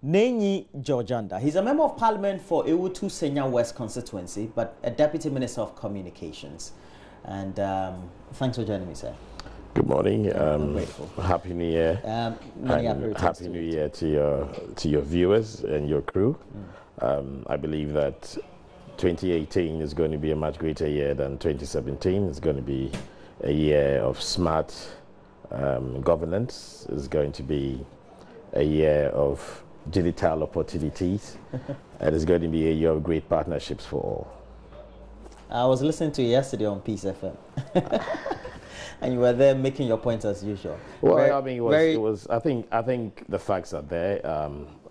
Nenyi Georgianda. He's a member of parliament for Ewutu Senya West constituency, but a deputy minister of communications. And thanks for joining me, sir. Good morning. I'm grateful. Happy New Year. Happy New Year to your viewers and your crew. I believe that 2018 is going to be a much greater year than 2017. It's going to be a year of smart governance. It's going to be a year of digital opportunities. And it's going to be a year of great partnerships for all. I was listening to you yesterday on Peace FM. And you were there making your points as usual. Well, I mean, I think the facts are there.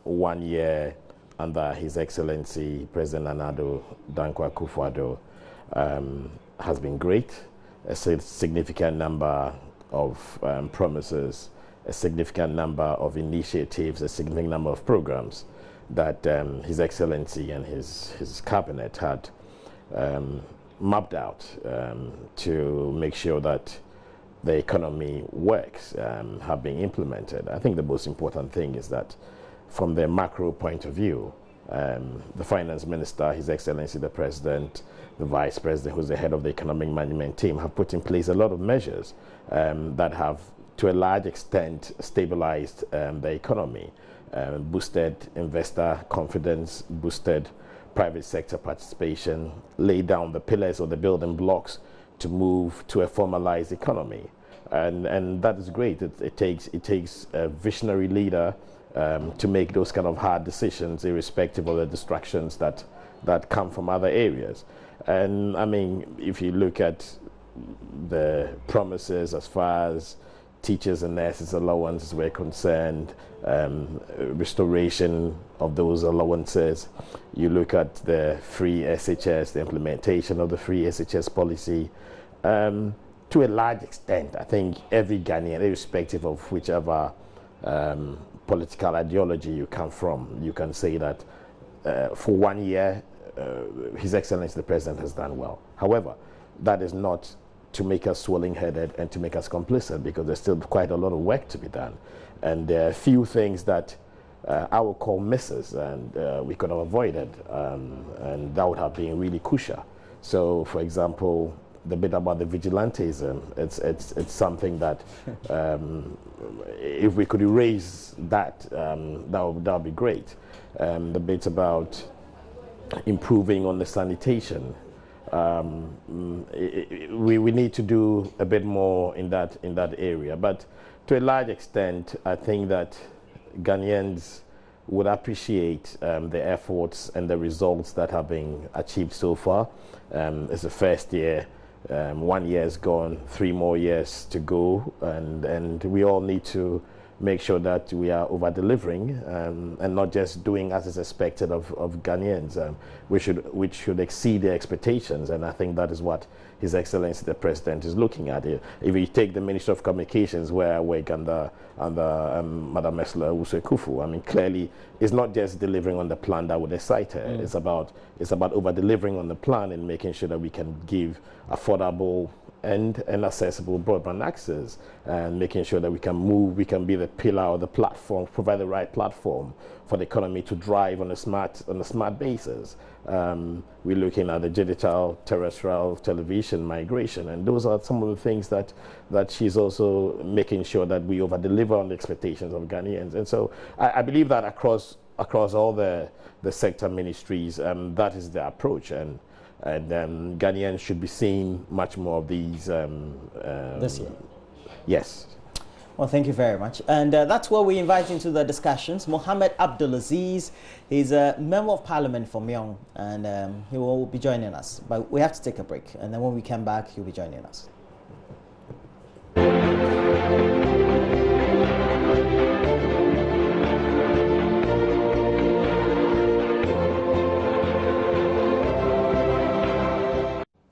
1 year under His Excellency President Nana-Addo Dankwa Akufo-Addo has been great. A significant number of promises, a significant number of initiatives, a significant number of programs that His Excellency and his cabinet had mapped out to make sure that the economy works have been implemented. I think the most important thing is that from the macro point of view, the finance minister, His Excellency the President, the Vice President, who's the head of the economic management team, have put in place a lot of measures that have, to a large extent, stabilized the economy, boosted investor confidence, boosted private sector participation, laid down the pillars or the building blocks to move to a formalized economy. And that is great. It takes a visionary leader to make those kind of hard decisions, irrespective of the distractions that come from other areas. And I mean, if you look at the promises as far as teachers and nurses allowances were concerned, restoration of those allowances, you look at the free SHS, the implementation of the free SHS policy, to a large extent, I think every Ghanaian, irrespective of whichever political ideology you come from, you can say that for 1 year, His Excellency the President has done well. However, that is not to make us swelling-headed and to make us complicit, because there's still quite a lot of work to be done. And there are a few things that I would call misses, and we could have avoided, and that would have been really crucial. So, for example, the bit about the vigilantism, it's something that if we could erase that, that would be great. The bit about improving on the sanitation, we need to do a bit more in that area. But to a large extent, I think that Ghanaians would appreciate the efforts and the results that have been achieved so far. It's the first year. 1 year is gone, 3 more years to go, and we all need to make sure that we are over-delivering and not just doing as is expected of Ghanaians, which should exceed their expectations. And I think that is what His Excellency the President is looking at. If you take the Ministry of Communications, where I work under Madam Mesla Owusu-Ekufo, I mean, clearly it's not just delivering on the plan that would excite her. It's about over-delivering on the plan and making sure that we can give affordable and accessible broadband access, and making sure that we can be the pillar or the platform, provide the right platform for the economy to drive on a smart basis. We're looking at the digital terrestrial television migration, and those are some of the things that she's also making sure that we over-deliver on the expectations of Ghanaians. And so I believe that across all the sector ministries, that is the approach, and Ghanaians should be seeing much more of these this year. Yes. Well, thank you very much. And that's where we invite into the discussions Mohammed Abdulaziz. He's a member of parliament for Myong, and he will be joining us. But we have to take a break, and then when we come back, he'll be joining us.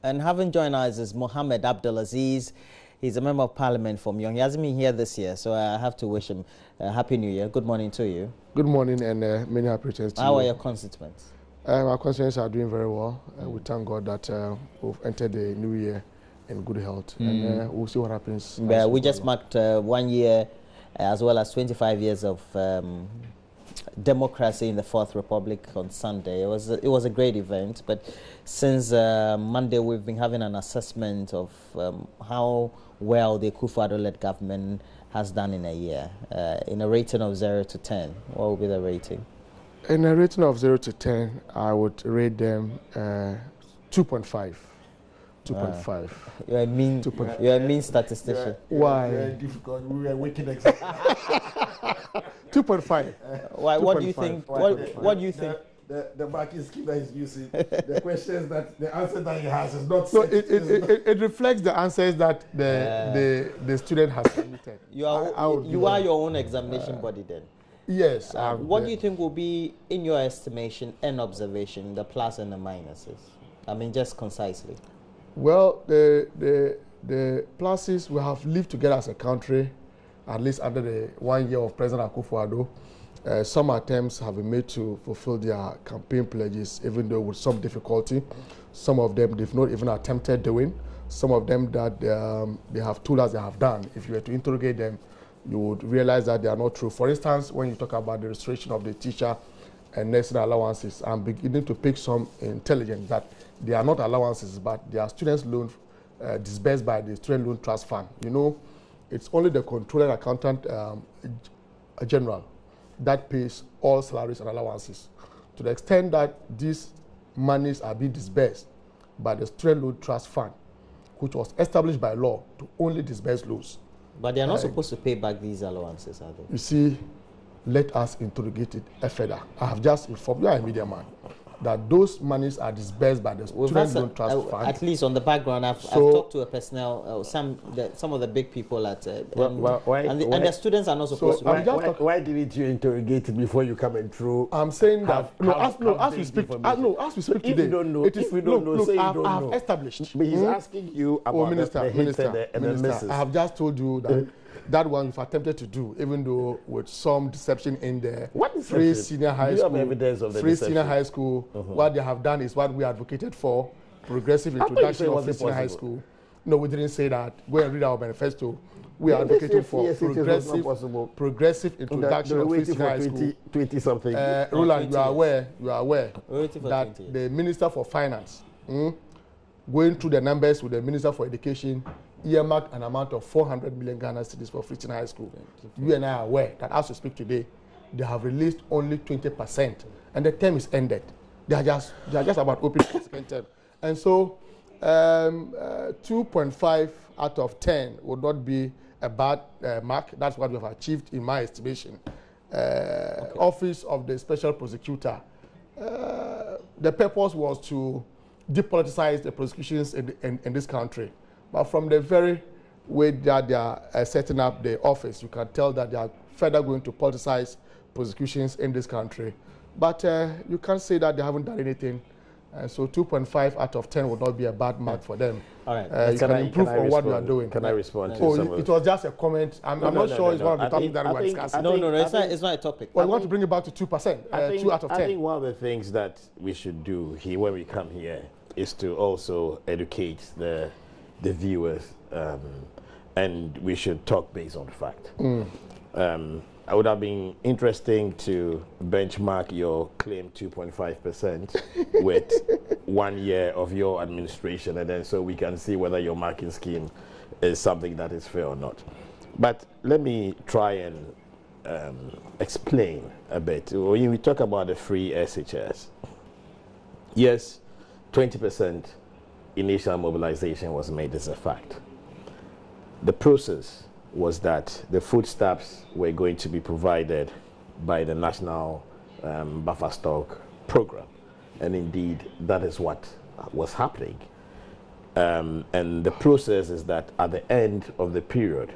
And having joined us is Mohammed Abdulaziz. He's a member of parliament for Myong. He hasn't been here this year, so I have to wish him a happy new year. Good morning to you. Good morning, and many happy returns to you. How are your constituents? Our constituents are doing very well. We thank God that we've entered the new year in good health, and we'll see what happens. We just marked 1 year, as well as 25 years of democracy in the Fourth Republic on Sunday. It was a great event, but since Monday we've been having an assessment of how well the Akufo-Addo-led government has done in a year. In a rating of 0 to 10, what would be the rating? In a rating of 0 to 10, I would rate them 2.5. 2.5. You're a mean statistician. Why? Very difficult. We were wicked exam. 2.5. Why? What do you think? What do you think? The marking scheme that he's using, the questions that the answer that he has is not. So it reflects the answers that the student has submitted. You are your own examination body then. Yes. What do you think will be, in your estimation and observation, the plus and the minuses? I mean, just concisely. Well, the pluses, we have lived together as a country, at least under the 1 year of President Akufo-Addo. Some attempts have been made to fulfill their campaign pledges, even though with some difficulty. Some of them they've not even attempted doing. Some of them that they have told us they have done. If you were to interrogate them, you would realize that they are not true. For instance, when you talk about the restoration of the teacher and nursing allowances, I'm beginning to pick some intelligence that they are not allowances, but they are students' loan disbursed by the Student Loan Trust Fund. You know, it's only the Controller Accountant General that pays all salaries and allowances. To the extent that these monies are being disbursed by the Student Loan Trust Fund, which was established by law to only disburse loans. But they are not supposed to pay back these allowances, are they? You see, let us interrogate it further. I have just informed you, a media man, that those monies are disbursed by the Student Loan Trust Fund. At least on the background, I've talked to a personnel, some of the big people at, and the students are not supposed to. Why didn't you interrogate before you come and through? I'm saying that as we speak today. If you don't know, say you don't know. I have established. But he's asking you about the hits and the misses. I have just told you that. That one we've attempted to do, even though with some deception in the free senior high school. You have evidence of the free deception? Senior high school. What they have done is what we advocated for: progressive introduction of free senior high school. No, we didn't say that. Go and read our manifesto. We are advocating for progressive introduction of free senior high school. 20 something. Roland, you are aware that the Minister for Finance, going through the numbers with the Minister for Education, earmarked an amount of 400 million Ghana cedis for free senior high school. You and I are aware that as we speak today, they have released only 20%, and the term is ended. They are just about opening the second term. And so 2.5 out of 10 would not be a bad mark. That's what we have achieved in my estimation. Office of the Special Prosecutor. The purpose was to depoliticize the prosecutions in this country. But from the very way that they are setting up the office, you can tell that they are further going to politicize prosecutions in this country. But you can't say that they haven't done anything. So 2.5 out of 10 would not be a bad mark for them. All right. You can improve on what we are doing. Can I respond to some it was just a comment. I'm not sure it's one of the topics that we're discussing. It's not a topic. Well, I want to bring it back to 2%, 2 out of 10. I think one of the things that we should do here when we come here is to also educate the viewers, and we should talk based on fact. I would have been interesting to benchmark your claim 2.5% with 1 year of your administration, and then so we can see whether your marking scheme is something that is fair or not. But let me try and explain a bit. When we talk about the free SHS, yes, 20% initial mobilization was made as a fact. The process was that the foodstuffs were going to be provided by the National Buffer Stock Program. And indeed, that is what was happening. And the process is that at the end of the period,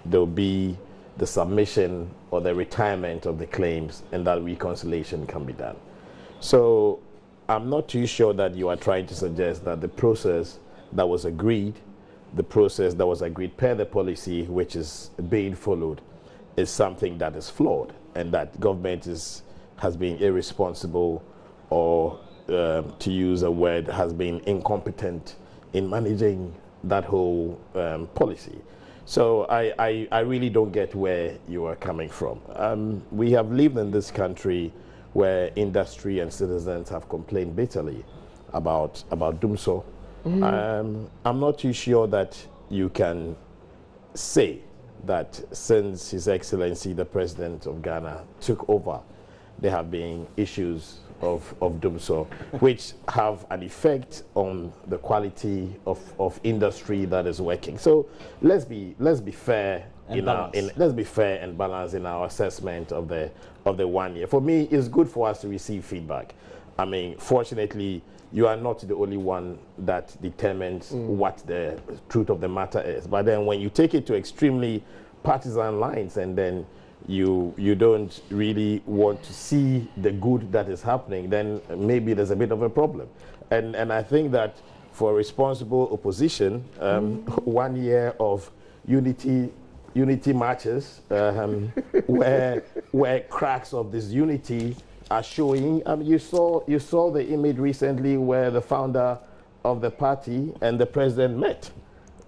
there will be the submission or the retirement of the claims, and that reconciliation can be done. So I'm not too sure that you are trying to suggest that the process that was agreed, the process that was agreed per the policy which is being followed, is something that is flawed, and that government has been irresponsible, or to use a word, has been incompetent in managing that whole policy. So I really don't get where you are coming from. We have lived in this country where industry and citizens have complained bitterly about Dumso. I'm not too sure that you can say that since His Excellency the President of Ghana took over, there have been issues of Dumso which have an effect on the quality of industry that is working. So let's be fair let's be fair and balanced in our assessment of the 1 year. For me, it's good for us to receive feedback. I mean, fortunately, you are not the only one that determines what the truth of the matter is. But then when you take it to extremely partisan lines and then you don't really want to see the good that is happening, then maybe there's a bit of a problem. And I think that for responsible opposition, 1 year of unity marches where cracks of this unity are showing. You saw the image recently where the founder of the party and the president met.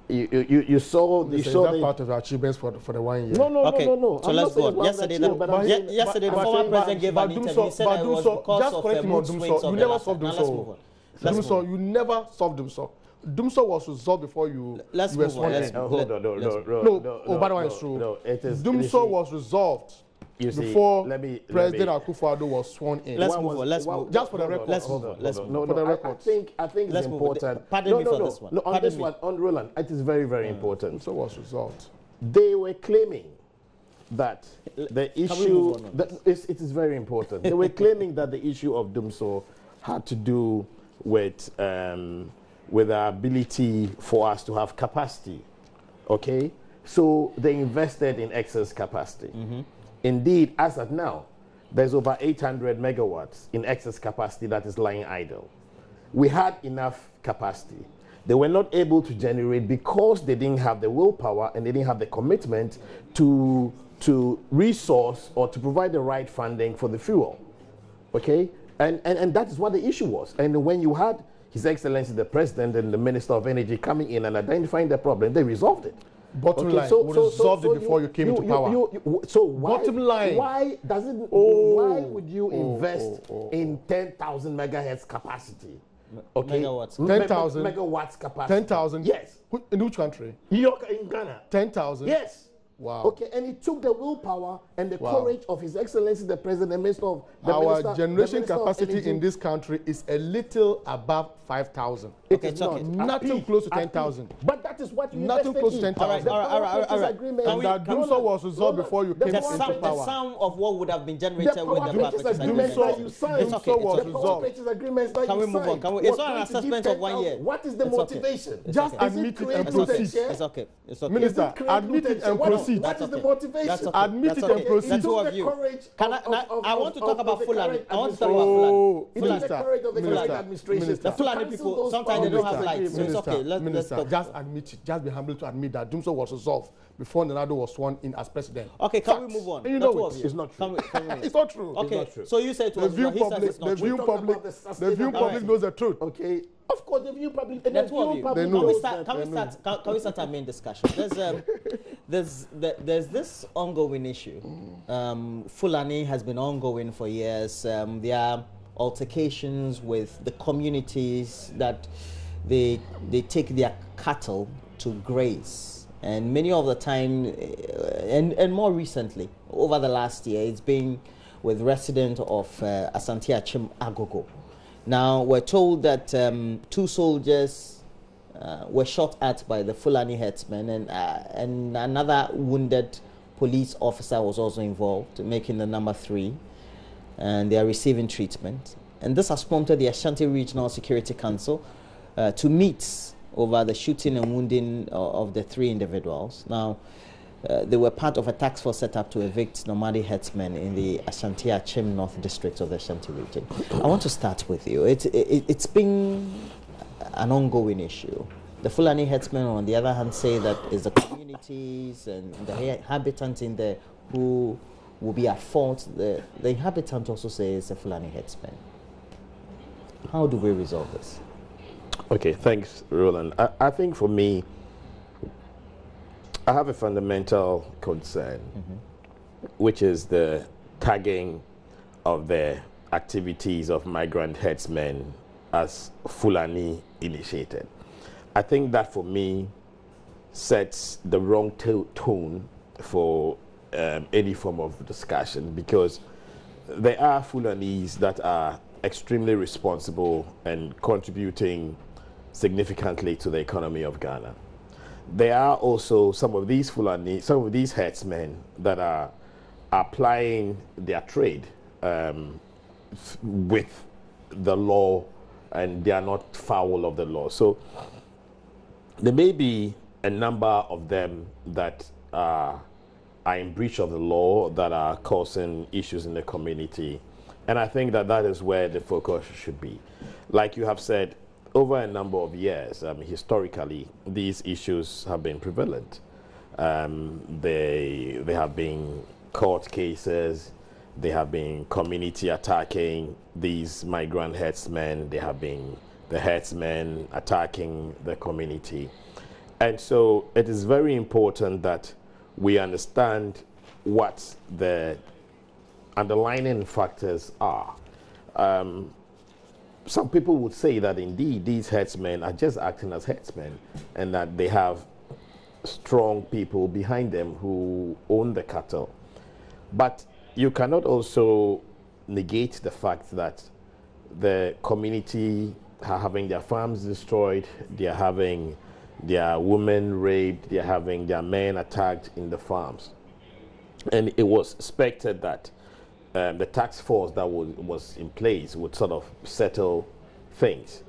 You saw that part of the achievements for the 1 year. No. So let's go on. Yesterday, the former president gave an interview. He said that it was because of mood swings of the last time. Now let's move on. Dumso, you never solved Dumso. Dumso was resolved before you were sworn in. Hold on, no, by the way, it's true. No, it is. Dumso was resolved before President Akufo-Addo was sworn in. Let's move on. Just for the record. Let's move on. For the record. I think it's important. Pardon me for this one. No, on this one, on Roland, it is very, very important. Dumso was resolved. They were claiming that the issue, it is very important. They were claiming that the issue of Dumso had to do with our ability for us to have capacity, okay? So they invested in excess capacity. Indeed, as of now, there's over 800 megawatts in excess capacity that is lying idle. We had enough capacity. They were not able to generate because they didn't have the willpower and they didn't have the commitment to resource or to provide the right funding for the fuel, okay? And that is what the issue was. And when you had His Excellency the President and the Minister of Energy coming in and identifying the problem, they resolved it. Bottom line, we resolved it before you came into power. So why, bottom line, why would you invest in 10,000 megahertz capacity? Okay, megawatts. 10,000 megawatts capacity. 10,000. Yes. In which country? In Ghana. 10,000. Yes. Wow. Okay, and it took the willpower and the courage of His Excellency the President and Minister of our generation capacity in this country is a little above 5,000. It is not nothing close to 10,000. But that is what you nothing close to 10,000. All right. And that Dumso was resolved before you came into power. The sum of what would have been generated with the power purchase agreement. Dumso was resolved. Can we move on? It's not an assessment of 1 year. What is the motivation? Just admit it and proceed. It's okay. Minister, admit it and proceed. What is the motivation? Admit it and proceed. That's two of you. I want to talk about Fulani. I want to talk about Fulani. It is the courage of the current administration. The Fulani people, sometimes they don't have lights, so it's okay. Let's talk. Just admit it. Just be humble to admit that Dumso was resolved before Nado was sworn in as president. Okay, can we move on? You know it. It's not true. It's not true. Okay, so you say to us, the viewing public knows the truth. Okay. Of course, the viewing public. Can we start our main discussion? There's this ongoing issue. Fulani has been ongoing for years. There are altercations with the communities that they take their cattle to graze, and many of the time, and more recently, over the last year, it's been with resident of Asante Achim Agogo. Now, we're told that 2 soldiers were shot at by the Fulani herdsmen, and another wounded police officer was also involved, making the number 3, and they are receiving treatment. And this has prompted the Ashanti Regional Security Council to meet over the shooting and wounding of the 3 individuals. Now, they were part of a task force set up to evict nomadic herdsmen in the Ashanti Achim North District of the Ashanti region. I want to start with you. It's been an ongoing issue. The Fulani herdsmen, on the other hand, say that it's the communities and the inhabitants in there who will be at fault. The inhabitants also say it's the Fulani herdsmen. How do we resolve this? Okay, thanks, Roland. I think for me, I have a fundamental concern, which is the tagging of the activities of migrant herdsmen as Fulani initiated. I think that for me sets the wrong tone for any form of discussion, because there are Fulanis that are extremely responsible and contributing significantly to the economy of Ghana. There are also some of these Fulani, some of these herdsmen that are applying their trade with the law, and they are not foul of the law. So there may be a number of them that are in breach of the law, that are causing issues in the community. And I think that that is where the focus should be. Like you have said, over a number of years, historically, these issues have been prevalent. They have been court cases, they have been community attacking these migrant herdsmen, they have been the herdsmen attacking the community. And so it is very important that we understand what the underlying factors are. Some people would say that indeed these herdsmen are just acting as herdsmen, and that they have strong people behind them who own the cattle. But you cannot also negate the fact that the community are having their farms destroyed, they are having their women raped, they are having their men attacked in the farms. And it was expected that the task force that was in place would sort of settle things.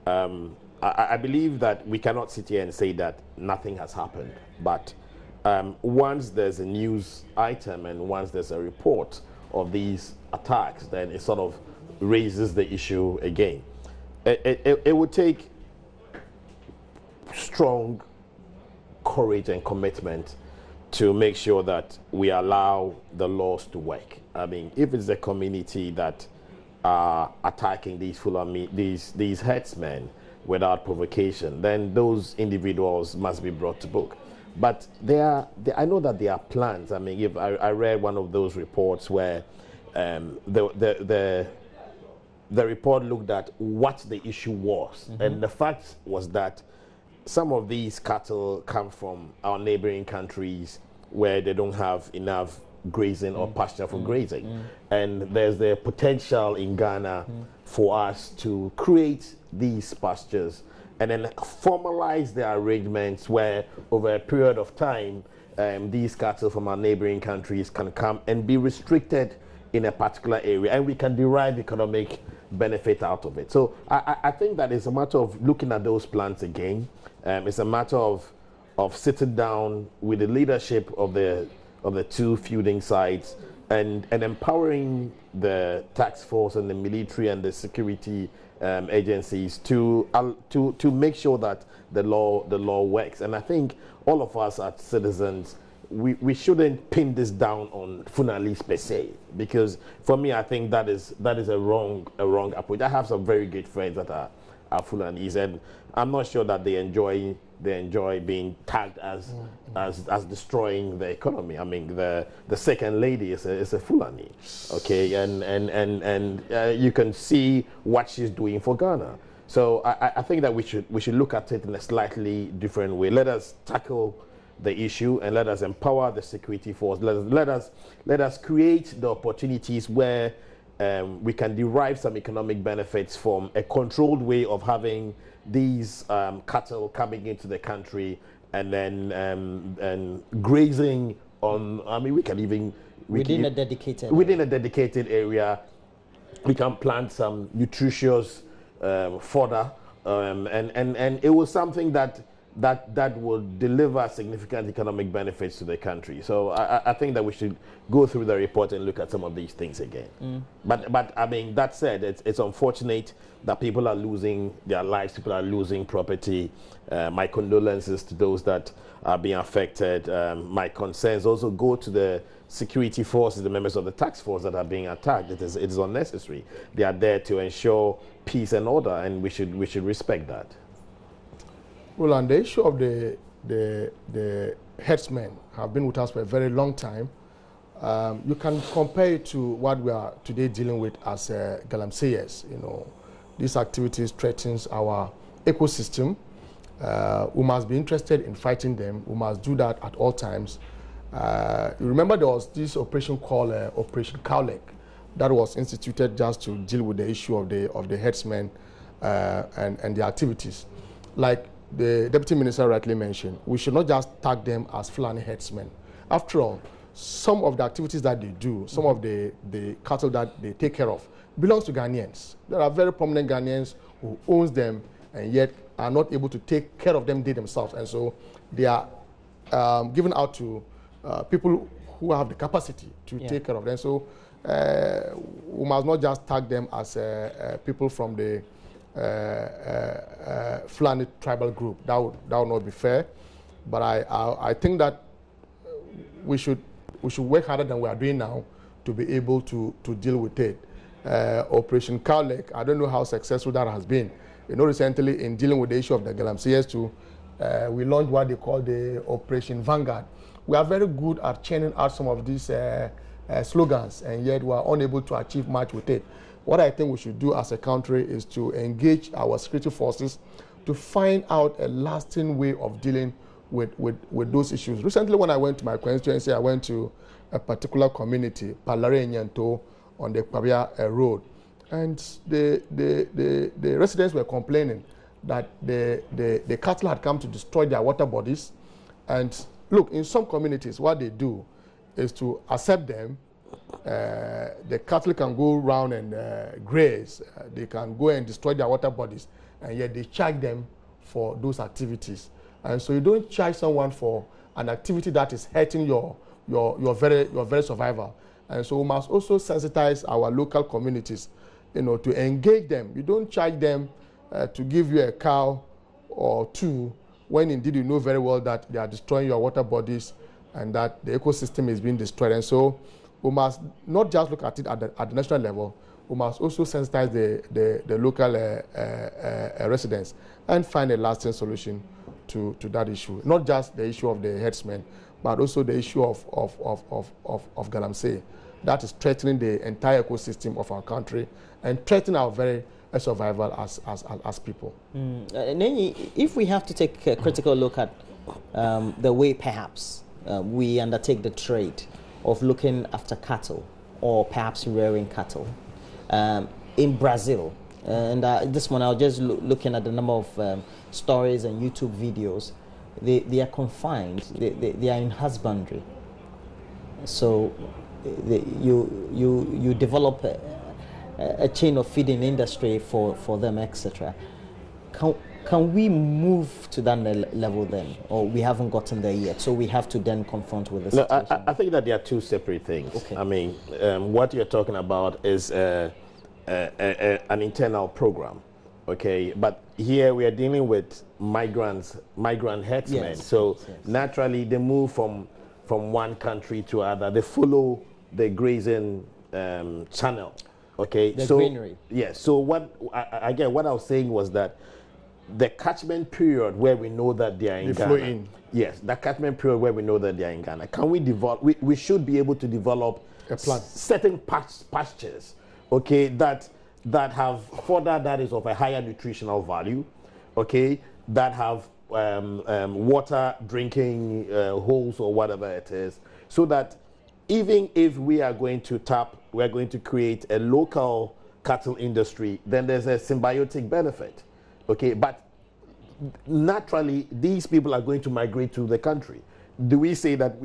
I believe that we cannot sit here and say that nothing has happened, but once there's a news item and once there's a report of these attacks, then it sort of raises the issue again. It would take strong courage and commitment to make sure that we allow the laws to work. I mean, if it's a community that are attacking these these herdsmen without provocation, then those individuals must be brought to book. But I know that there are plans. I mean, if I read one of those reports where the report looked at what the issue was, and the fact was that some of these cattle come from our neighboring countries where they don't have enough grazing or pasture for grazing. And there's the potential in Ghana for us to create these pastures and then formalize the arrangements where over a period of time these cattle from our neighboring countries can come and be restricted in a particular area, and we can derive economic benefit out of it. So I think that it's a matter of looking at those plans again. It's a matter of sitting down with the leadership of the two feuding sides and empowering the task force and the military and the security agencies to make sure that the law works. And I think all of us as citizens, we shouldn't pin this down on Funalis per se, because for me I think that is a wrong approach. I have some very good friends that are Fulanis, and I'm not sure that they enjoy being tagged as destroying the economy. I mean, the second lady is a Fulani, okay, and you can see what she's doing for Ghana. So I think that we should look at it in a slightly different way. Let us tackle the issue and let us empower the security force. Let us create the opportunities where we can derive some economic benefits from a controlled way of having these cattle coming into the country and then grazing on. I mean, we can even within a dedicated area. We can plant some nutritious fodder, and it was something that will deliver significant economic benefits to the country. So I think that we should go through the report and look at some of these things again. But I mean, that said, it's unfortunate that people are losing their lives, people are losing property. My condolences to those that are being affected. My concerns also go to the security forces, the members of the task force that are being attacked. It is unnecessary. They are there to ensure peace and order, and we should respect that. Well, on the issue of the herdsmen have been with us for a very long time. You can compare it to what we are today dealing with as galamseyers. You know, these activities threatens our ecosystem. We must be interested in fighting them. We must do that at all times. You remember there was this operation called Operation Cowlick that was instituted just to deal with the issue of the herdsmen and the activities. Like the Deputy Minister rightly mentioned, we should not just tag them as Fulani herdsmen. After all, some of the activities that they do, some of the cattle that they take care of, belongs to Ghanaians. There are very prominent Ghanaians who owns them and yet are not able to take care of them themselves. And so they are given out to people who have the capacity to take care of them. So we must not just tag them as people from the Fulani tribal group. That would not be fair. But I think that we should work harder than we are doing now to be able to deal with it. Operation Cowlick, I don't know how successful that has been. You know, recently in dealing with the issue of the galamseyers too, we launched what they call the Operation Vanguard. We are very good at churning out some of these slogans, and yet we are unable to achieve much with it. What I think we should do as a country is to engage our security forces to find out a lasting way of dealing with those issues. Recently, when I went to my constituency, I went to a particular community, Palare Nyanto, on the Pabia Road. And the residents were complaining that the cattle had come to destroy their water bodies. And look, in some communities, what they do is to accept them. The cattle can go around and graze. They can go and destroy their water bodies. And yet they charge them for those activities. And so you don't charge someone for an activity that is hurting your very survival. And so we must also sensitize our local communities, you know, to engage them. You don't charge them to give you a cow or two when indeed you know very well that they are destroying your water bodies and that the ecosystem is being destroyed. And so we must not just look at it at the national level, we must also sensitize the local residents and find a lasting solution to that issue. Not just the issue of the herdsmen, but also the issue of galamsey. That is threatening the entire ecosystem of our country and threatening our very survival as people. If we have to take a critical look at the way perhaps we undertake the trade of looking after cattle or perhaps rearing cattle in Brazil, and this one I was just looking at the number of stories and YouTube videos. They are confined. They are in husbandry. So you develop a chain of feeding industry for them, etc. Can we move to that level then, or we haven't gotten there yet? So we have to then confront with this. No, I think that there are two separate things. Okay. I mean, what you're talking about is an internal program, okay? But here we are dealing with migrant herdsmen. Yes. So yes. Naturally, they move from one country to other. They follow the grazing channel, okay? The so greenery. Yes. So what I was saying was that the catchment period where we know that they are in Ghana. Flow in. Yes, the catchment period where we know that they are in Ghana. Can we develop? We should be able to develop a plan. Certain pastures, okay, that have fodder that is of a higher nutritional value, okay, that have water drinking holes or whatever it is, so that even if we are going to create a local cattle industry, then there's a symbiotic benefit. Okay, but naturally, these people are going to migrate to the country. Do we say that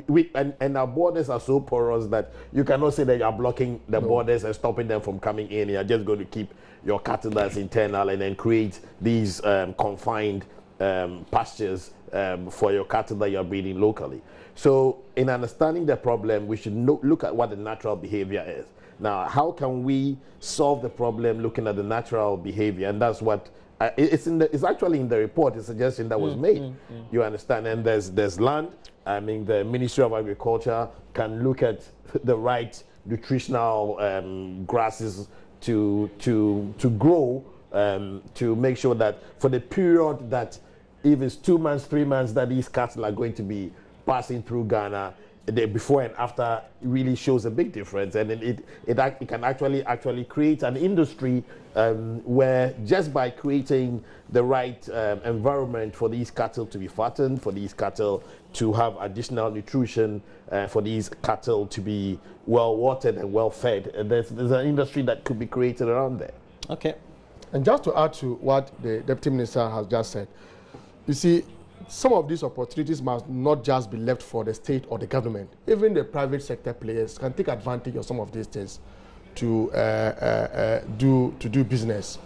and our borders are so porous that you cannot say that you are blocking the borders and stopping them from coming in? You're just going to keep your cattle that's internal and then create these confined pastures for your cattle that you're breeding locally. So in understanding the problem, we should look at what the natural behavior is. Now, how can we solve the problem looking at the natural behavior? And that's what it's actually in the report, a suggestion that was made. You understand? And there's land. I mean, the Ministry of Agriculture can look at the right nutritional grasses to grow, to make sure that for the period that if it's 2 months, 3 months that these cattle are going to be passing through Ghana, the before and after really shows a big difference, and it can actually create an industry where just by creating the right environment for these cattle to be fattened, for these cattle to have additional nutrition, for these cattle to be well watered and well fed, there's an industry that could be created around there. Okay. And just to add to what the Deputy Minister has just said, you see, some of these opportunities must not just be left for the state or the government. Even the private sector players can take advantage of some of these things to do business.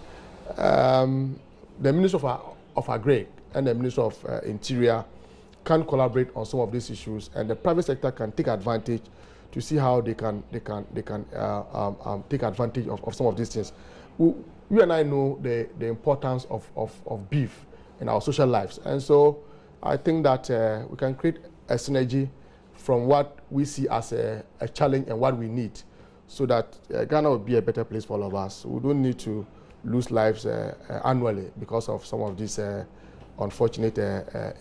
The Minister of Agri and the Minister of Interior can collaborate on some of these issues, and the private sector can take advantage to see how they can take advantage of some of these things. You and I know the importance of beef in our social lives, and so I think that we can create a synergy from what we see as a challenge and what we need, so that Ghana will be a better place for all of us. We don't need to lose lives annually because of some of these unfortunate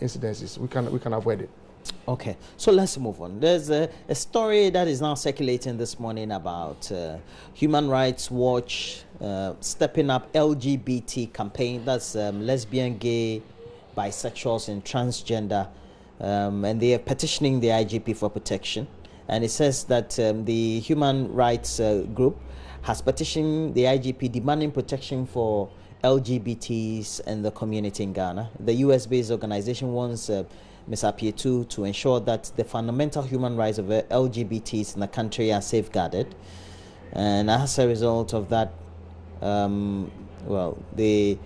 incidences. We can avoid it. Okay, so let's move on. There's a story that is now circulating this morning about Human Rights Watch stepping up LGBT campaign. That's lesbian, gay, bisexuals, and transgender, and they are petitioning the IGP for protection. And it says that the human rights group has petitioned the IGP demanding protection for LGBTs and the community in Ghana. The US-based organization wants Ms. Apietu to ensure that the fundamental human rights of LGBTs in the country are safeguarded. And as a result of that, well, they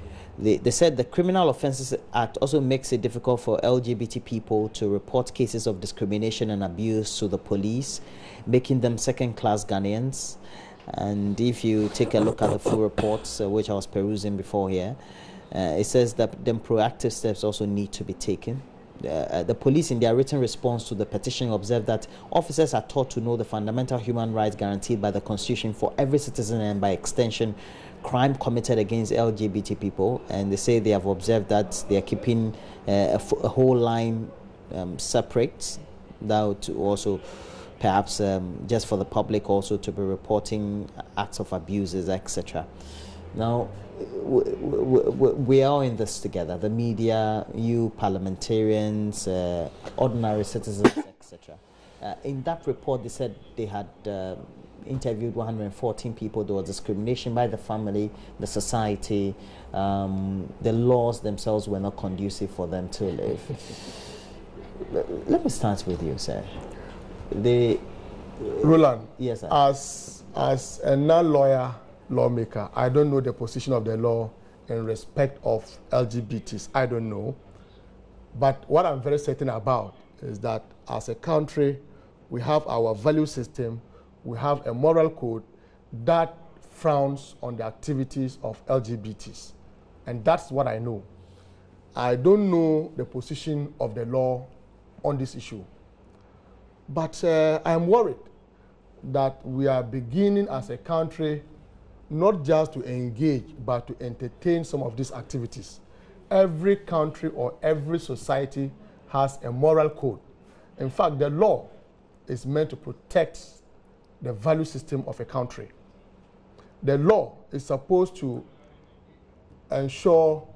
said the Criminal Offences Act also makes it difficult for LGBT people to report cases of discrimination and abuse to the police, making them second-class Ghanaians. And if you take a look at the full reports, which I was perusing before here, it says that then proactive steps also need to be taken. The police, in their written response to the petition, observed that officers are taught to know the fundamental human rights guaranteed by the Constitution for every citizen, and by extension, crime committed against LGBT people. And they say they have observed that they are keeping a whole line separate, that to also perhaps just for the public also to be reporting acts of abuses, etc. Now, we are all in this together, the media, you parliamentarians, ordinary citizens, etc. In that report, they said they had interviewed 114 people. There was discrimination by the family, the society, the laws themselves were not conducive for them to live. Let me start with you, sir. Roland, yes, sir. As a non-lawyer lawmaker, I don't know the position of the law in respect of LGBTs. I don't know. But what I'm very certain about is that as a country, we have our value system, we have a moral code that frowns on the activities of LGBTs. And that's what I know. I don't know the position of the law on this issue. But I'm worried that we are beginning as a country not just to engage, but to entertain some of these activities. Every country or every society has a moral code. In fact, the law is meant to protect the value system of a country. The law is supposed to ensure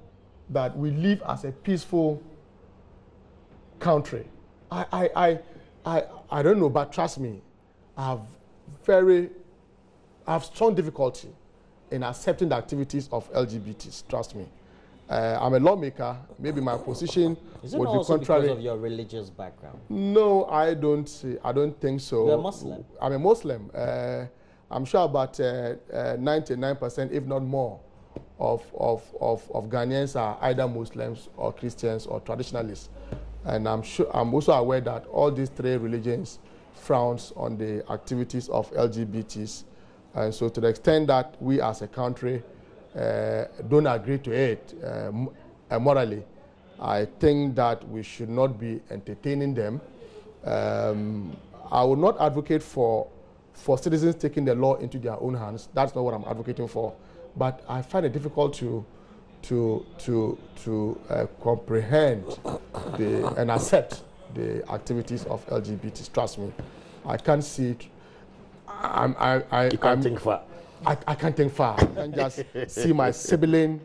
that we live as a peaceful country. I don't know, but trust me, I have strong difficulty in accepting the activities of LGBTs. Trust me. I'm a lawmaker. Maybe my position Is it would be also contrary. because of your religious background? No, I don't think so. You're a Muslim? I'm a Muslim. I'm sure about 99%, if not more, of Ghanaians are either Muslims or Christians or traditionalists. And I'm also aware that all these three religions frowns on the activities of LGBTs. And so to the extent that we as a country don't agree to it morally, I think that we should not be entertaining them. I would not advocate for citizens taking the law into their own hands. That's not what I'm advocating for. But I find it difficult to comprehend and accept the activities of LGBTs. Trust me, I can't see it. You can't think far. I can't think far. I can just see my sibling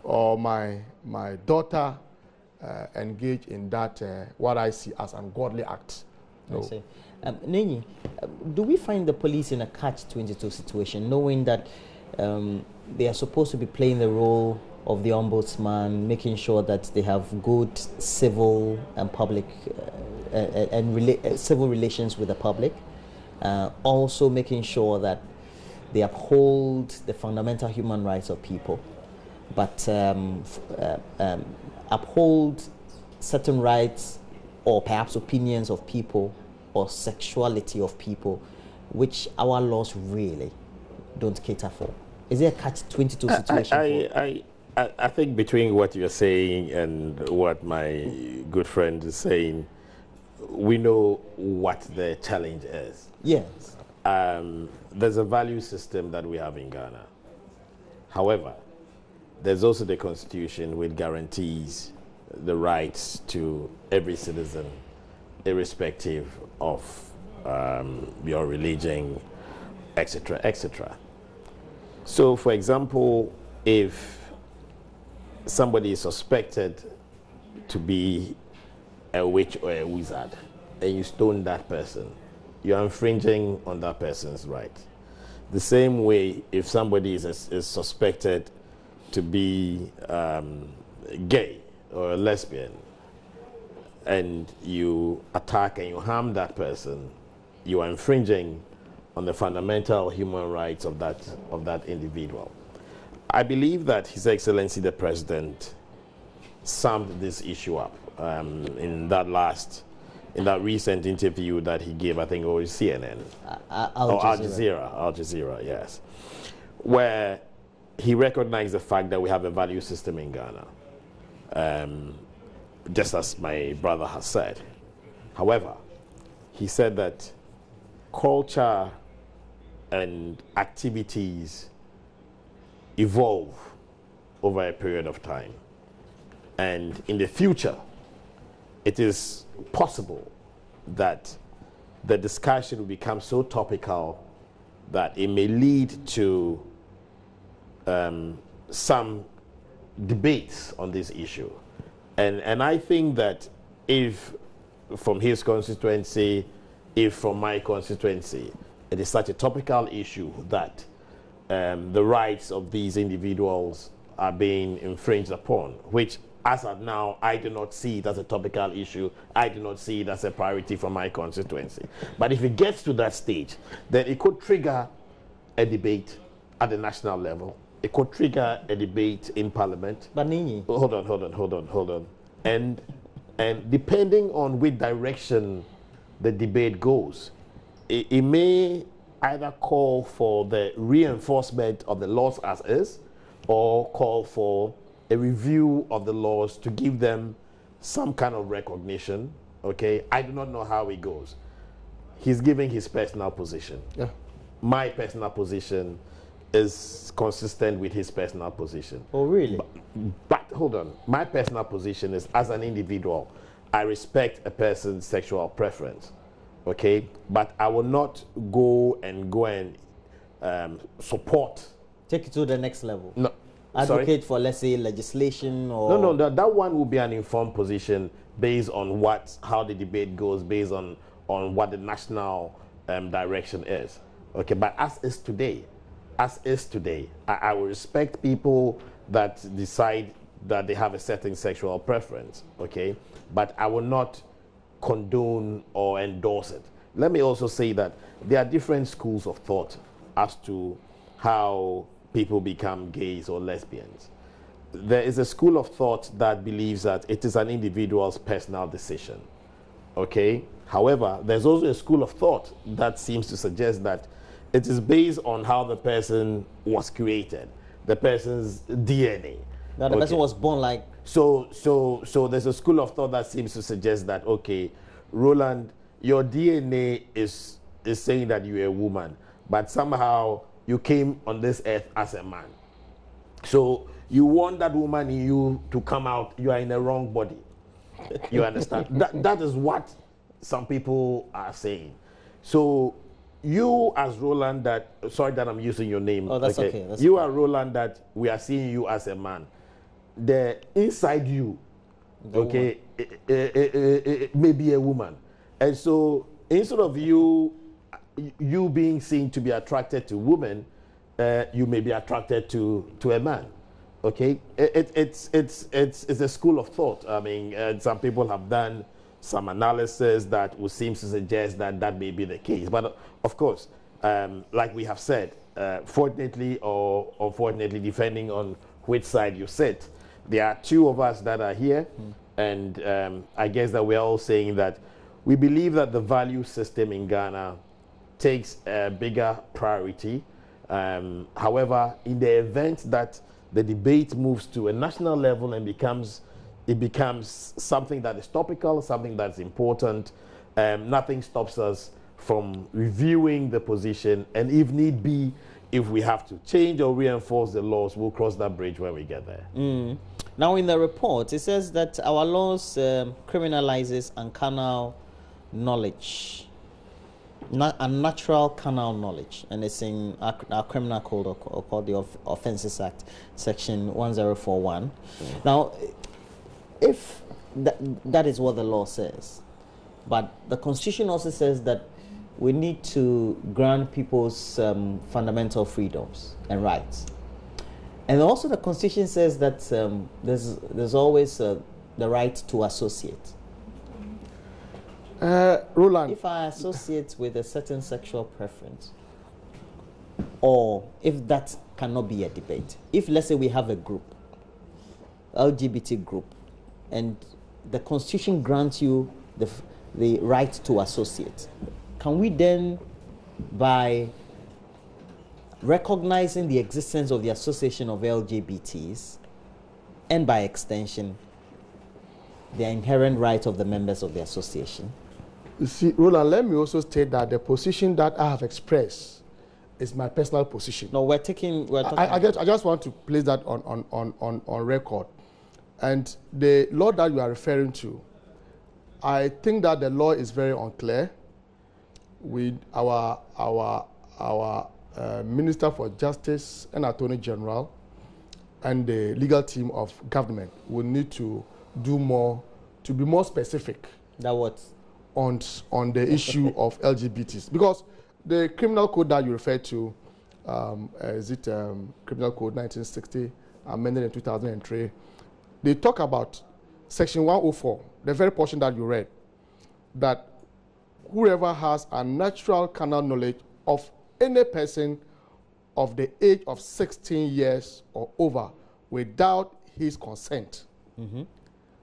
or my daughter engage in that, what I see as ungodly act. No. I see. Nenyi, do we find the police in a catch-22 situation, knowing that they are supposed to be playing the role of the ombudsman, making sure that they have good civil and public civil relations with the public, also making sure that they uphold the fundamental human rights of people, but uphold certain rights or perhaps opinions of people or sexuality of people, which our laws really don't cater for? Is there a catch-22 situation? I think between what you're saying and what my good friend is saying, we know what the challenge is. Yes. There's a value system that we have in Ghana. However, there's also the Constitution, which guarantees the rights to every citizen, irrespective of your religion, etc., etc. So, for example, if somebody is suspected to be a witch or a wizard, and you stone that person, you are infringing on that person's right. The same way, if somebody is suspected to be gay or a lesbian, and you attack and you harm that person, you are infringing on the fundamental human rights of that individual. I believe that His Excellency the President summed this issue up in that recent interview that he gave, I think it was CNN. Al Jazeera, yes. Where he recognized the fact that we have a value system in Ghana, just as my brother has said. However, he said that culture and activities evolve over a period of time. And in the future, it is possible that the discussion will become so topical that it may lead to some debates on this issue. And I think that if from his constituency, if from my constituency, it is such a topical issue that the rights of these individuals are being infringed upon, which as of now, I do not see it as a topical issue. I do not see it as a priority for my constituency. But if it gets to that stage, then it could trigger a debate at the national level. It could trigger a debate in Parliament. But Nini. Hold on. And depending on which direction the debate goes, it may either call for the reinforcement of the laws as is, or call for a review of the laws to give them some kind of recognition. Okay, I do not know how it goes. He's giving his personal position. Yeah. My personal position is consistent with his personal position. Oh, really? But hold on. My personal position is, as an individual, I respect a person's sexual preference. Okay, but I will not go and support. Take it to the next level. No. Advocate for, let's say, legislation or... No, that one will be an informed position based on how the debate goes, based on what the national direction is. Okay, but as is today, I will respect people that decide that they have a certain sexual preference, okay? But I will not condone or endorse it. Let me also say that there are different schools of thought as to how people become gays or lesbians. There is a school of thought that believes that it is an individual's personal decision, okay? However, there's also a school of thought that seems to suggest that it is based on how the person was created, the person's DNA. That the person was born like... So there's a school of thought that seems to suggest that, okay, Roland, your DNA is saying that you're a woman, but somehow you came on this earth as a man. So you want that woman in you to come out, you are in the wrong body. You understand? That is what some people are saying. So you as Roland, sorry that I'm using your name. Oh, that's okay. That's you okay. are Roland, that we are seeing you as a man. The inside you, okay, may be a woman. And so instead of you being seen to be attracted to women, you may be attracted to a man. Okay, it's a school of thought. I mean, some people have done some analysis that would seem to suggest that that may be the case. But of course, like we have said, fortunately or unfortunately, depending on which side you sit, there are two of us that are here, and I guess that we're all saying that we believe that the value system in Ghana takes a bigger priority. However, in the event that the debate moves to a national level and becomes something that is topical, something that's important, nothing stops us from reviewing the position, and if need be, if we have to change or reinforce the laws, we'll cross that bridge when we get there. Now, in the report, it says that our laws criminalizes carnal knowledge, unnatural carnal knowledge, and it's in our criminal code, or called the Offences Act, section 1041. Now, if that is what the law says, but the Constitution also says that we need to grant people's fundamental freedoms and rights. And also the Constitution says that there's always the right to associate. Roland, if I associate with a certain sexual preference, or if that cannot be a debate, if let's say we have a group, LGBT group, and the Constitution grants you the right to associate, can we then, by recognizing the existence of the association of LGBTs, and by extension, the inherent right of the members of the association? You see, Roland, let me also state that the position that I have expressed is my personal position. No, we're talking. I just want to place that on record. And the law that you are referring to, I think that the law is very unclear. With our Minister for Justice and Attorney General and the legal team of government will need to do more, to be more specific. That what? On the issue of LGBTs, because the criminal code that you refer to, Criminal Code 1960, amended in 2003, they talk about Section 104, the very portion that you read, that whoever has a natural carnal knowledge of any person of the age of 16 years or over without his consent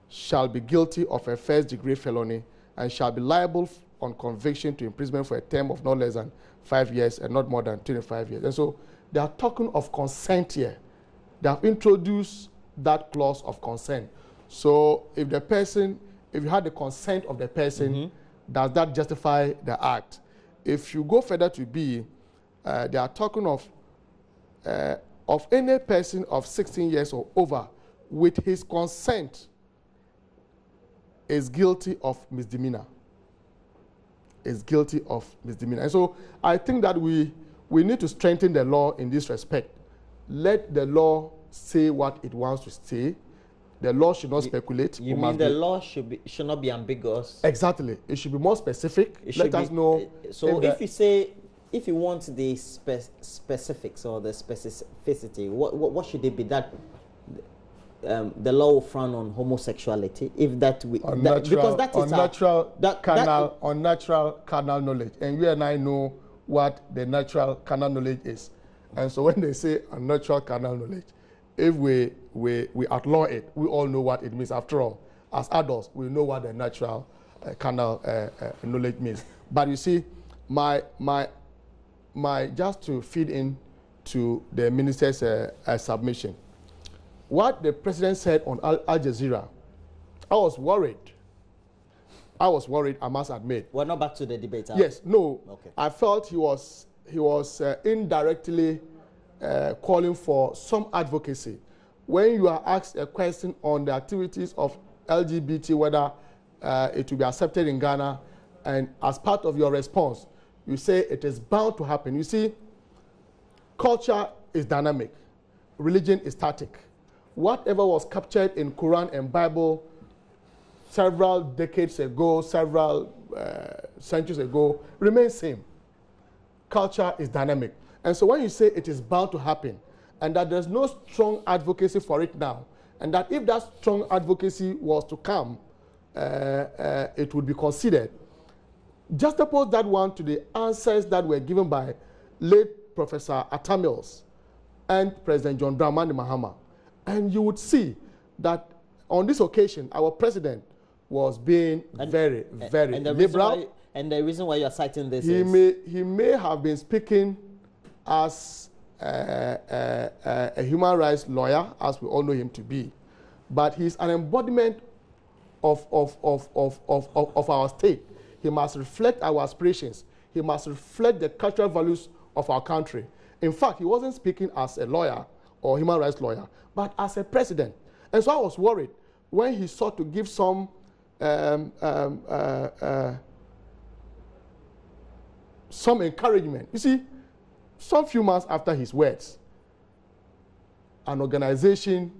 shall be guilty of a first-degree felony and shall be liable on conviction to imprisonment for a term of not less than 5 years and not more than 25 years. And so they are talking of consent here. They have introduced that clause of consent. So if you had the consent of the person, does that justify the act? If you go further to B, they are talking of any person of 16 years or over with his consent is guilty of misdemeanor. Is guilty of misdemeanor. And so I think that we need to strengthen the law in this respect. Let the law say what it wants to say. The law should not speculate. You mean the law should not be ambiguous? Exactly. It should be more specific. Let us know. So if you want the specifics or the specificity, what should it be? That the law will frown on homosexuality, if that we because that is unnatural carnal knowledge, and you and I know what the natural carnal knowledge is. And so when they say unnatural carnal knowledge, if we outlaw it, we all know what it means. After all, as adults, we know what the natural carnal knowledge means. But you see, my just to feed in to the minister's submission, what the president said on Al Jazeera, I was worried. I must admit. We're not back to the debate. Yes, no. Okay. I felt he was indirectly calling for some advocacy. When you are asked a question on the activities of LGBT, whether it will be accepted in Ghana, and as part of your response, you say it is bound to happen. You see, culture is dynamic, religion is static. Whatever was captured in Quran and Bible several decades ago, several centuries ago, remains same. Culture is dynamic. And so when you say it is bound to happen, and that there's no strong advocacy for it now, and that if that strong advocacy was to come, it would be considered, juxtapose that one to the answers that were given by late Professor Atta Mills and President John Dramani Mahama. And you would see that on this occasion, our president was being very liberal. And the reason why you're citing this he is... He may have been speaking as a human rights lawyer, as we all know him to be. But he's an embodiment of our state. He must reflect our aspirations. He must reflect the cultural values of our country. In fact, he wasn't speaking as a lawyer or human rights lawyer, but as a president. And so I was worried when he sought to give some encouragement. You see, some few months after his words, an organization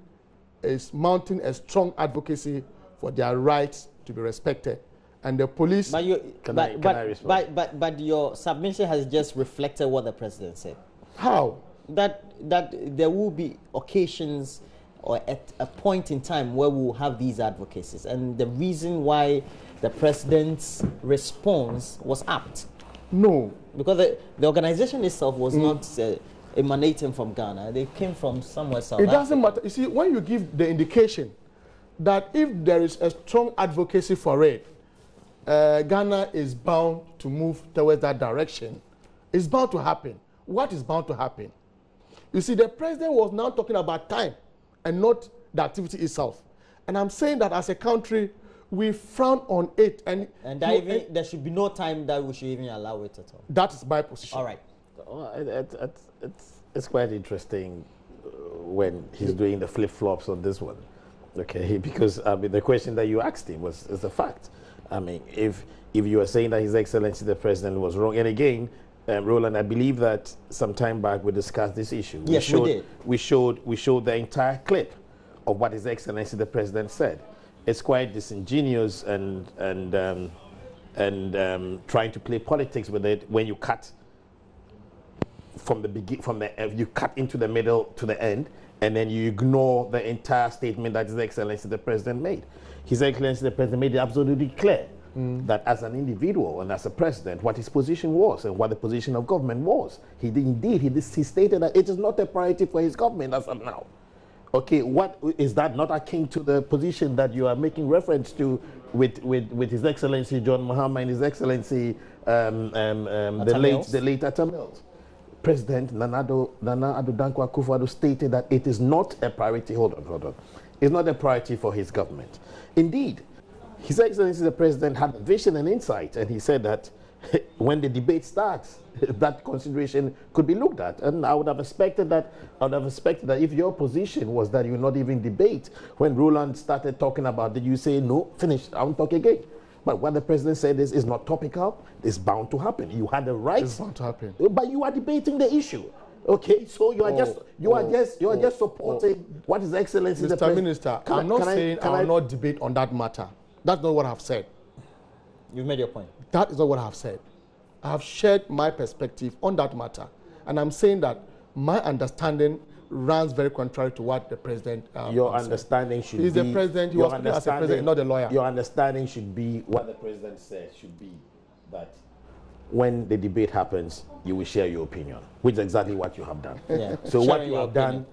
is mounting a strong advocacy for their rights to be respected. And the police... But your submission has just reflected what the president said. How? That there will be occasions or at a point in time where we will have these advocacies. And the reason why the president's response was apt. No. Because the organization itself was not emanating from Ghana. They came from somewhere South Africa. It doesn't matter. You see, when you give the indication that if there is a strong advocacy for it, Ghana is bound to move towards that direction, it's bound to happen. What is bound to happen? You see, the president was now talking about time and not the activity itself. And I'm saying that as a country, we frown on it. And there should be no time that we should even allow it at all. That is my position. All right. It's quite interesting when he's doing the flip-flops on this one. Okay, because I mean, the question that you asked him is a fact. I mean, if you are saying that His Excellency the President was wrong, and again, Roland, I believe that some time back we discussed this issue. Yes, we did. We showed the entire clip of what His Excellency the President said. It's quite disingenuous and trying to play politics with it when you cut you cut into the middle to the end, and then you ignore the entire statement that His Excellency the President made. His Excellency the President made it absolutely clear that as an individual and as a president, what his position was and what the position of government was. He stated that it is not a priority for his government as of now. Okay, what is that not akin to the position that you are making reference to with His Excellency John Mahama and His Excellency the late Atta Mills? President Nana Addo Dankwa Akufo-Addo stated that it is not a priority. Hold on. It's not a priority for his government. Indeed, His Excellency the President had a vision and insight, and he said that when the debate starts, that consideration could be looked at. And I would have expected that. If your position was that you not even debate, when Roland started talking about it, you say no, finish, I won't talk again. But what the president said is not topical. It's bound to happen. You had the right. It's bound to happen. But you are debating the issue. Okay, so you are just supporting what His Excellency the President. Minister, I'm not saying I will not debate on that matter. That's not what I've said. You've made your point. That is not what I've said. I have shared my perspective on that matter, and I'm saying that my understanding runs very contrary to what the president. Your understanding should be. He's the president. He was speaking as a president, not a lawyer. Your understanding should be what the president said should be that when the debate happens, you will share your opinion, which is exactly what you have done. Yeah. So what you have done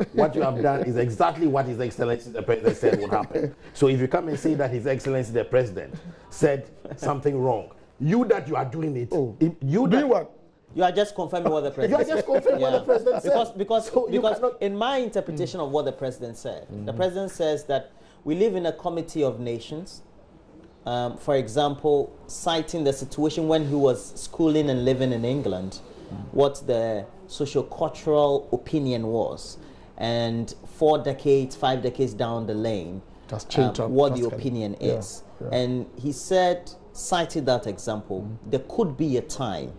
is exactly what His Excellency the President said would happen. So if you come and say that His Excellency the President said something wrong, you are doing it. You are just confirming what the president said. You are just confirming what the president said. Because in my interpretation of what the president said, the president says that we live in a community of nations. For example, citing the situation when he was schooling and living in England, what the socio-cultural opinion was. And 4 decades, 5 decades down the lane, It has changed what the opinion is. Yeah. And he said, cited that example, there could be a time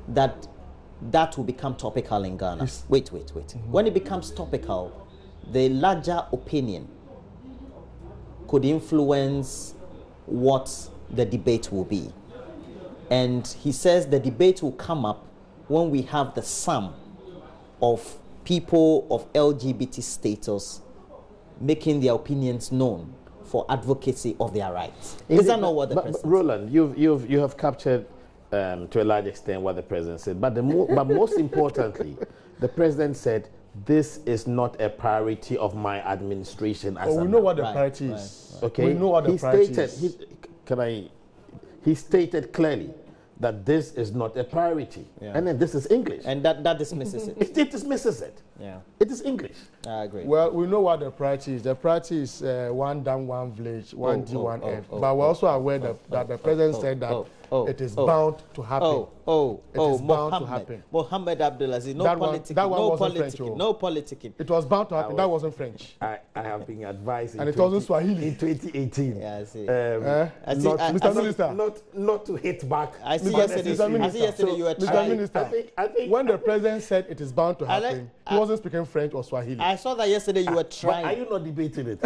that will become topical in Ghana. Wait. When it becomes topical, the larger opinion could influence what the debate will be. And he says the debate will come up when we have the sum of people of LGBT status making their opinions known for advocacy of their rights. Is that not what the president said? Roland, you have captured to a large extent what the president said. But but most importantly, the president said, this is not a priority of my administration. We know what the priority is. Okay. We know what the priority is. He stated clearly that this is not a priority. And then this is English. And that dismisses it. It dismisses it. Yeah. It is English. I agree. Well, we know what the priority is. The priority is one dam, one village, one D, one F. But we're also aware that the president said that it is bound to happen. It is bound to happen. Mohammed Abdulaziz, no politicking. That one wasn't French. No politicking. It was bound to happen. That wasn't French. I have been advised and it wasn't Swahili. In 2018. Yeah, I see. Mr. Minister. Not to hit back. I see yesterday you were trying. Mr. Minister, I think when the president said it is bound to happen, he wasn't speaking French or Swahili. I saw that yesterday you were trying. Are you not debating it?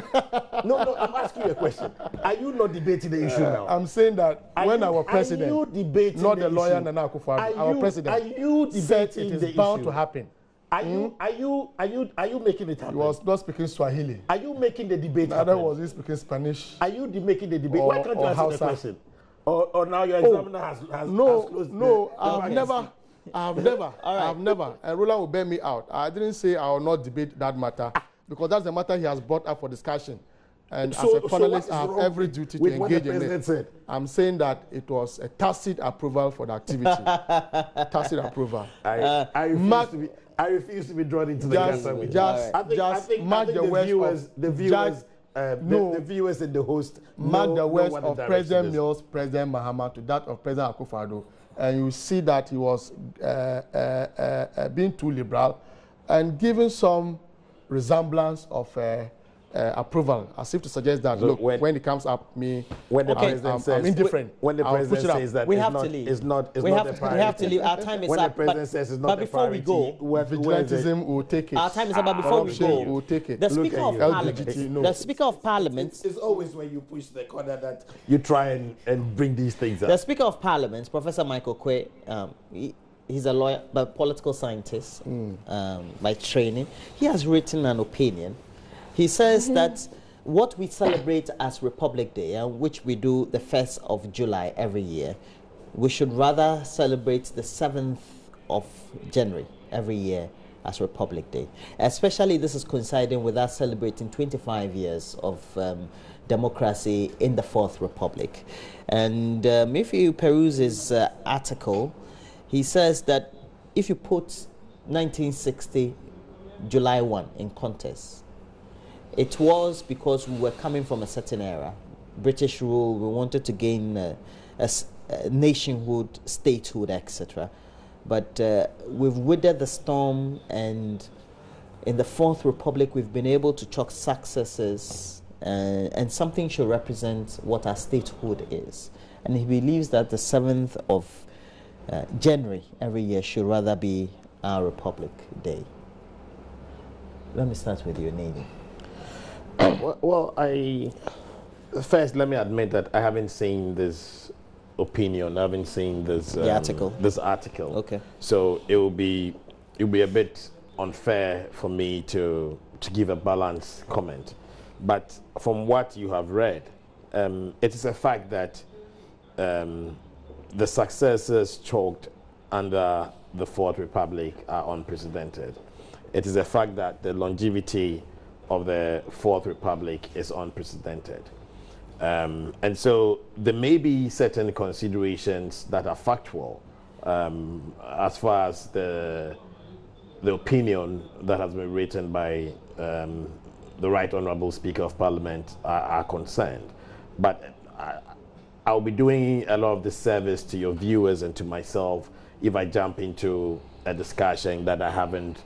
No, I'm asking you a question. Are you not debating the issue now? I'm saying that when our president, not the lawyer Nana Akufo-Addo, our president, said it is bound to happen. Are you making it happen? He was not speaking Swahili. Are you making the debate happen? Neither was he speaking Spanish. Are you making the debate? Why can't you answer the question? Or now your examiner has closed. No, I've never. And Roland will bear me out. I didn't say I will not debate that matter because that's the matter he has brought up for discussion. And as a panelist, I have every duty to engage in it. I'm saying that it was a tacit approval for the activity. Tacit approval. I refuse to be drawn into the gather with just mark the words the viewers and the host. Mark the words of President Mills, President Mahama to that of President Akufo-Addo, and you see that he was being too liberal and giving some resemblance of approval, as if to suggest that look, when it comes up, when the president says, I'm indifferent. When the president says that we have to leave. We have to leave. Our time is up. When the president says it's not a priority, before we go, vigilantism will take it. Our time is up. But before we go, will take it. The Speaker of Parliament. The Speaker of Parliament. It's always when you push the corner that you try and bring these things up. The Speaker of Parliament, Professor Michael Quay, he's a lawyer, but political scientist by training. He has written an opinion. He says that what we celebrate as Republic Day, which we do the 1st of July every year, we should rather celebrate the 7th of January every year as Republic Day. Especially this is coinciding with us celebrating 25 years of democracy in the Fourth Republic. And if you peruse his article, he says that if you put 1960 July 1 in context, it was because we were coming from a certain era. British rule, we wanted to gain a nationhood, statehood, etc. But we've weathered the storm, and in the Fourth Republic, we've been able to chalk successes, and something should represent what our statehood is. And he believes that the 7th of January every year should rather be our Republic Day. Let me start with you, Nady. Well, first let me admit that I haven't seen this opinion. I haven't seen this article. This article. Okay. So it will be a bit unfair for me to give a balanced comment. But from what you have read, it is a fact that the successes chalked under the Fourth Republic are unprecedented. It is a fact that the longevity of the Fourth Republic is unprecedented. And so there may be certain considerations that are factual as far as the opinion that has been written by the Right Honourable Speaker of Parliament are concerned. But I'll be doing a lot of disservice to your viewers and to myself if I jump into a discussion that I haven't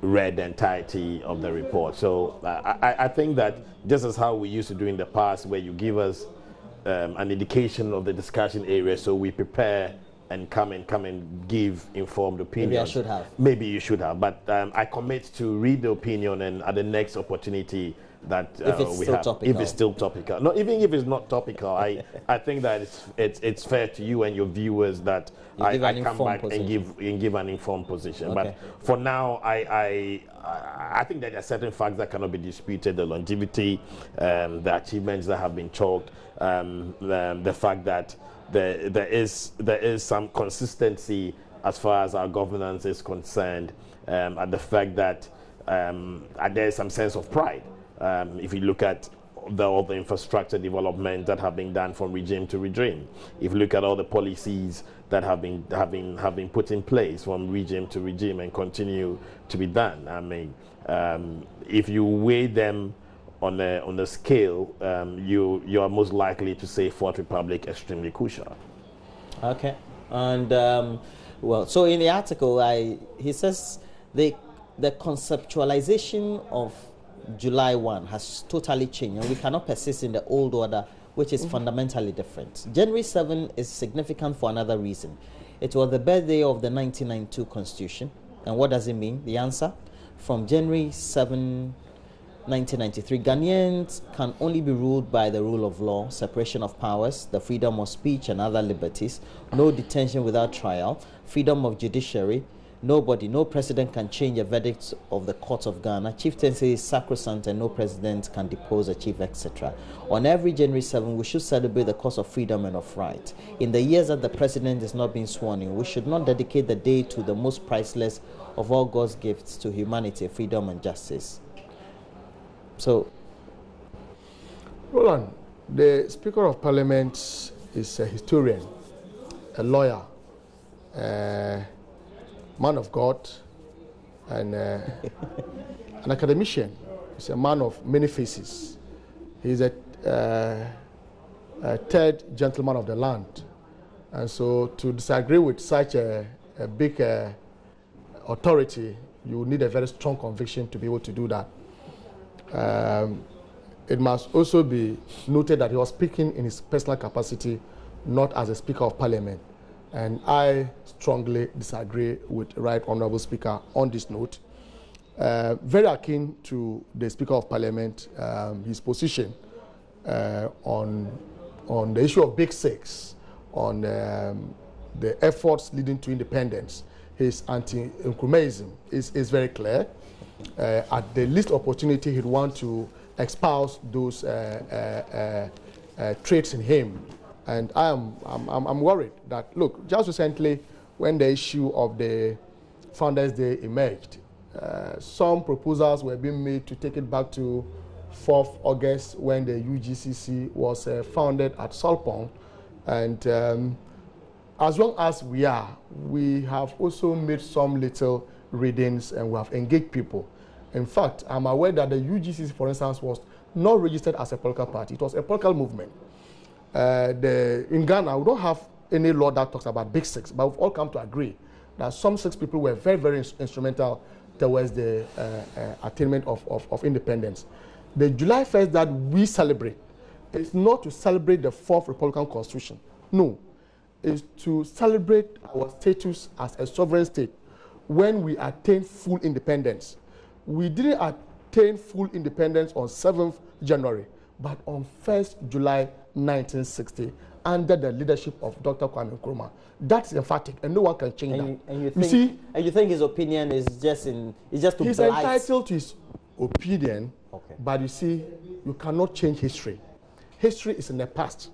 read the entirety of the report. So I think that just as how we used to do in the past, where you give us an indication of the discussion area, so we prepare and come and give informed opinions. Maybe I should have. Maybe you should have. But I commit to read the opinion, and at the next opportunity that if it's we still have, topical. if it's still topical. No, even if it's not topical, I think that it's fair to you and your viewers that I come back position. and give an informed position. Okay. But for now, I think that there are certain facts that cannot be disputed: the longevity, the achievements that have been chalked, the fact that there is some consistency as far as our governance is concerned, and the fact that there is some sense of pride. If you look at all the infrastructure development that have been done from regime to regime, if you look at all the policies that have been put in place from regime to regime and continue to be done, I mean, if you weigh them on the scale, you are most likely to say Fourth Republic extremely crucial. Okay, and well, so in the article, he says the conceptualization of July 1 has totally changed, and we cannot persist in the old order, which is fundamentally different. January 7 is significant for another reason. It was the birthday of the 1992 Constitution. And what does it mean? The answer: from January 7, 1993, Ghanaians can only be ruled by the rule of law, separation of powers, the freedom of speech and other liberties, no detention without trial, freedom of judiciary. Nobody, no president can change a verdict of the court of Ghana. Chieftaincy is sacrosanct and no president can depose a chief, etc. On every January 7, we should celebrate the cause of freedom and of right. In the years that the president is not being sworn in, we should not dedicate the day to the most priceless of all God's gifts to humanity, freedom and justice. So, Roland, the Speaker of Parliament is a historian, a lawyer, man of God, and an academician. He's a man of many faces. He's a third gentleman of the land. And so to disagree with such a big authority, you need a very strong conviction to be able to do that. It must also be noted that he was speaking in his personal capacity, not as a Speaker of Parliament. And I strongly disagree with Right Honourable Speaker on this note. Very akin to the Speaker of Parliament, his position on the issue of Big Six, on the efforts leading to independence, his anti-Nkrumahism is very clear. At the least opportunity, he'd want to espouse those traits in him. And I'm worried that, look, just recently when the issue of the Founders' Day emerged, some proposals were being made to take it back to 4th August when the UGCC was founded at Solpong. And as long as we have also made some little readings and we have engaged people. In fact, I'm aware that the UGCC, for instance, was not registered as a political party. It was a political movement. In Ghana, we don't have any law that talks about Big Six, but we've all come to agree that some 6 people were very, very instrumental towards the attainment of independence. The July 1st that we celebrate is not to celebrate the 4th Republican Constitution. No, it's to celebrate our status as a sovereign state when we attain full independence. We didn't attain full independence on 7th January, but on 1st July 1960, under the leadership of Dr. Kwame Nkrumah. That's emphatic, and no one can change that. And you think his opinion is just to he's blight? Entitled to his opinion, okay. But you see, you cannot change history. History is in the past.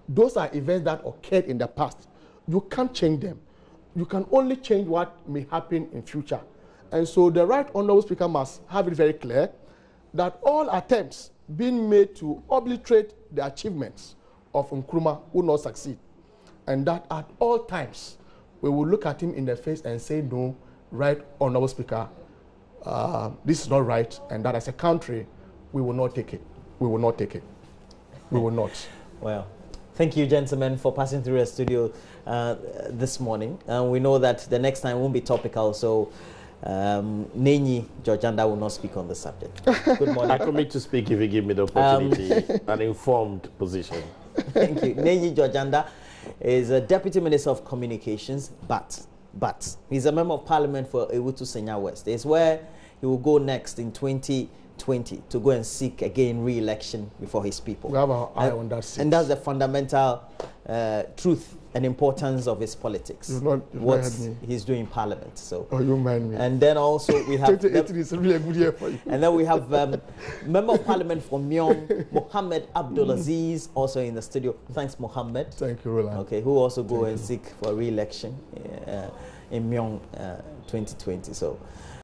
Those are events that occurred in the past. You can't change them. You can only change what may happen in future. And so the Right Honourable Speaker must have it very clear that all attempts being made to obliterate the achievements of Nkrumah will not succeed. And that at all times, we will look at him in the face and say, no, Right Honourable Speaker, this is not right, and that as a country, we will not take it. We will not take it. We will not. Well, thank you, gentlemen, for passing through the studio this morning. We know that the next time won't be topical, so Nenyi Georgianda will not speak on the subject. Good morning. I commit to speak if you give me the opportunity, an informed position. Thank you. Nenyi Georgianda is a Deputy Minister of Communications, but he's a Member of Parliament for Ewutu Senya West. It's where he will go next in 2020 to go and seek again re-election before his people. We have our eye on that seat. And that's the fundamental truth and importance of his politics. You've not heard me. He's doing in Parliament. So. Oh, you mind me. And then also we have. 2018 is really a good year for you. And then we have Member of Parliament from Myong, Mohammed Abdulaziz, also in the studio. Thanks, Mohammed. Thank you, Roland. Okay, who also go and seek for re-election in Myong 2020. So.